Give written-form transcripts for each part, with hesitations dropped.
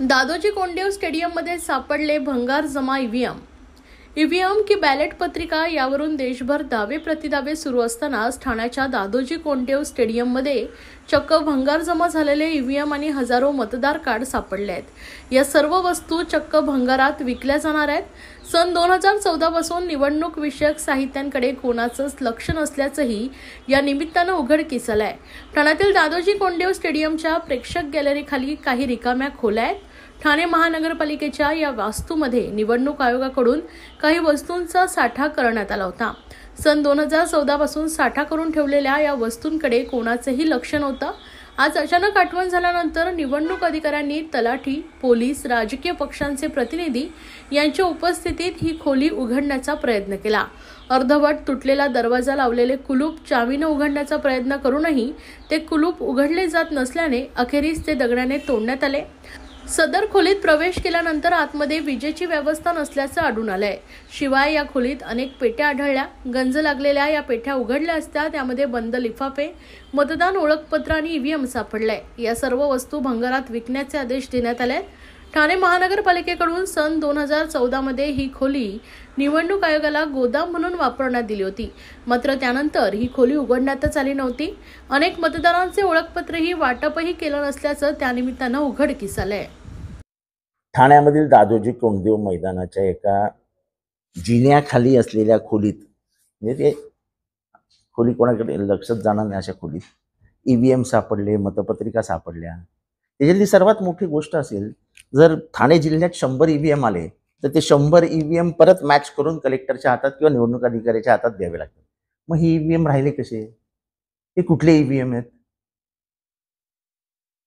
दादोजी कोंडदेव स्टेडियममध्ये सापडले भंगार जमा ईव्हीएम की बॅलेट पत्रिका यावरून देशभर दावे प्रतिदावे सुरू असतानाच ठाण्याच्या दादोजी कोंडदेव स्टेडियममध्ये चक्क भंगार जमा झालेले ईव्हीएम आणि हजारो मतदार कार्ड सापडले आहेत। या सर्व वस्तू चक्क भंगारात विकल्या जाणार आहेत। सन 2014 पासून निवडणूक विषयक साहित्यांकडे कोणाचंच लक्ष नसल्याचंही या निमित्तानं उघडकीस आलंय। ठाण्यातील दादोजी कोंडदेव स्टेडियमच्या प्रेक्षक गॅलरीखाली काही रिकाम्या खोल्या आहेत। ठाणे महानगरपालिकेच्या या वास्तूमध्ये निवडणूक आयोगाकडून काही वस्तूंचा साठा करण्यात आला होता। सन 2014 पासून साठा करून ठेवलेल्या या वस्तूंकडे कोणाचंही लक्ष नव्हतं। आज अचानक आठवण झाल्यानंतर निवडणूक अधिकाऱ्यांनी तलाठी, पोलीस, राजकीय पक्षांचे प्रतिनिधी यांच्या उपस्थितीत ही खोली उघडण्याचा प्रयत्न केला। अर्धवट तुटलेला दरवाजा लावलेले कुलूप चावीने उघडण्याचा प्रयत्न करूनही ते कुलूप उघडले जात नसल्याने अखेरीस ते दगडाने तोडण्यात आले। सदर खोलीत प्रवेश केल्यानंतर आतमध्ये विजेची व्यवस्था नसल्याचं आढळून आलंय। शिवाय या खोलीत अनेक पेट्या आढळल्या। गंज लागलेल्या या पेट्या उघडल्या असता त्यामध्ये बंद लिफाफे, मतदान ओळखपत्र आणि ईव्हीएम सापडले। या सर्व वस्तू भंगारात विकण्याचे आदेश देण्यात आले। ठाणे महानगरपालिकेकडून सन 2014 मध्ये ही खोली निवडणूक आयोगाला गोदाम म्हणून वापरण्यात दिली होती। मात्र त्यानंतर ही खोली उघडण्यातच आली नव्हती। अनेक मतदारांचे ओळखपत्रही वाटपही केलं नसल्याचं त्यानिमित्तानं उघडकीस आलंय। ठाण्यामधील दादोजी कोंडदेव मैदानाच्या एका जिन्याखाली असलेल्या खोलीत, म्हणजे ते खोली कोणाकडे लक्षात जाणार नाही अशा खोलीत ईव्हीएम सापडले, मतपत्रिका सापडल्या। त्याच्यातली सर्वात मोठी गोष्ट असेल, जर ठाणे जिल्ह्यात 100 ईव्हीएम आले तर ते 100 ईव्हीएम परत मॅच करून कलेक्टरच्या हातात किंवा निवडणूक अधिकाऱ्याच्या हातात द्यावे लागतात। मग ही ईव्हीएम राहिले कसे? हे कुठले ईव्हीएम आहेत?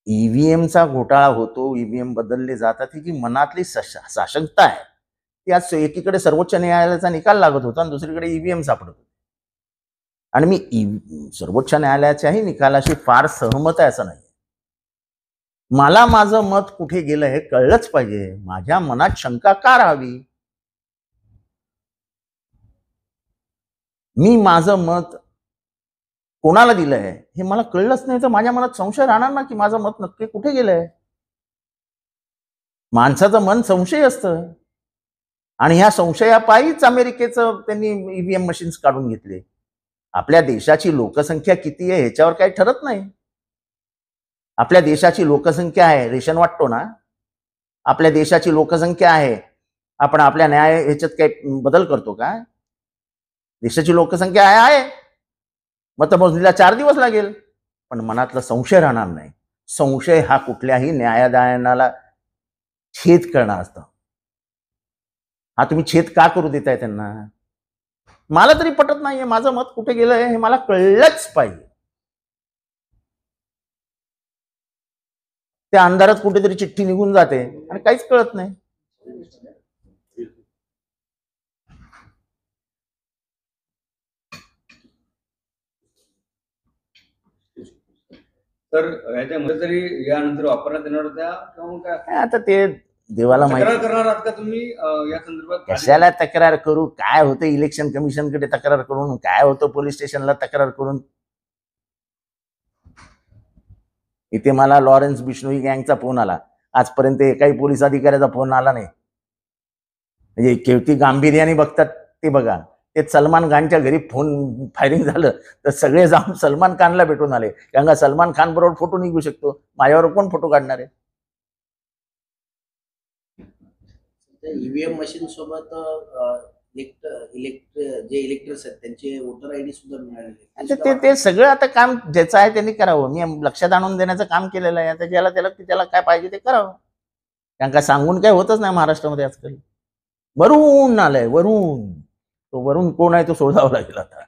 ईव्हीएमचा घोटाळा होतो, ईव्हीएम बदलले जातात, ही जी मनातली साशंकता आहे ती आज एकीकडे सर्वोच्च न्यायालयाचा निकाल लागत होता आणि दुसरीकडे ईव्हीएम सापडत होते। आणि मी सर्वोच्च न्यायालयाच्याही निकालाशी फार सहमत आहे असं नाही। मला माझं मत कुठे गेलं हे कळलंच पाहिजे। माझ्या मनात शंका का राहावी? मी माझं मत कोणाला दिलंय हे मला कळलंच नाही तर माझ्या मनात संशय राहणार ना की माझं मत नक्की कुठे गेलंय। माणसाचं मन संशय असतं आणि ह्या संशयापायीच अमेरिकेचं त्यांनी ईव्हीएम मशीन्स काढून घेतले। आपल्या देशाची लोकसंख्या किती आहे ह्याच्यावर काही ठरत नाही। आपल्या देशाची लोकसंख्या आहे, रेशन वाटतो ना, आपल्या देशाची लोकसंख्या आहे, आपण आपल्या न्याय ह्याच्यात काही बदल करतो का? देशाची लोकसंख्या आहे, मतमोजणीला 4 दिवस लागेल, पण मनातला संशय राहणार नाही। संशय हा कुठल्याही न्यायालयाला छेद करणं असतं। हा तुम्ही छेद का करू देताय त्यांना? मला तरी पटत नाहीये, माझं मत कुठे गेलंय हे मला कळलंच पाहिजे। त्या अंधारात कुठेतरी चिठ्ठी निघून जाते आणि काहीच कळत नाही। तर याच्यामध्ये तरी यानंतर वापरण्यात येणार होत्या किंवा काय? आता ते देवाला माहिती। तक्रार करणार आहात का तुम्ही या संदर्भात? कशाला तक्रार करू? काय होतं इलेक्शन कमिशनकडे तक्रार करून? काय होतं पोलीस स्टेशनला तक्रार करून? इथे मला लॉरेन्स बिश्नोई गँगचा फोन आला, आजपर्यंत एकाही पोलीस अधिकाऱ्याचा फोन आला नाही। म्हणजे केवती गांभीर्याने बघतात ते बघा। ते सलमान खानच्या घरी फोन फायरिंग झालं तर सगळे जाऊन सलमान खानला भेटून आले, कारण का सलमान खान बरोबर फोटो निघू शकतो, माझ्यावर कोण फोटो काढणार आहे? ईव्हीएम मशीन सोबत जे इलेक्टर्स आहेत त्यांचे वोटर आयडी सुद्धा मिळाले। ते सगळं आता काम ज्याचं आहे त्यांनी करावं। मी लक्षात आणून देण्याचं काम केलेलं आहे। आता त्याला काय पाहिजे ते करावं, कारण का सांगून काय होतच नाही महाराष्ट्रामध्ये आजकाल। वरून आलंय, वरून। तो वरून कोण आहे तो शोधावा लागेल आता।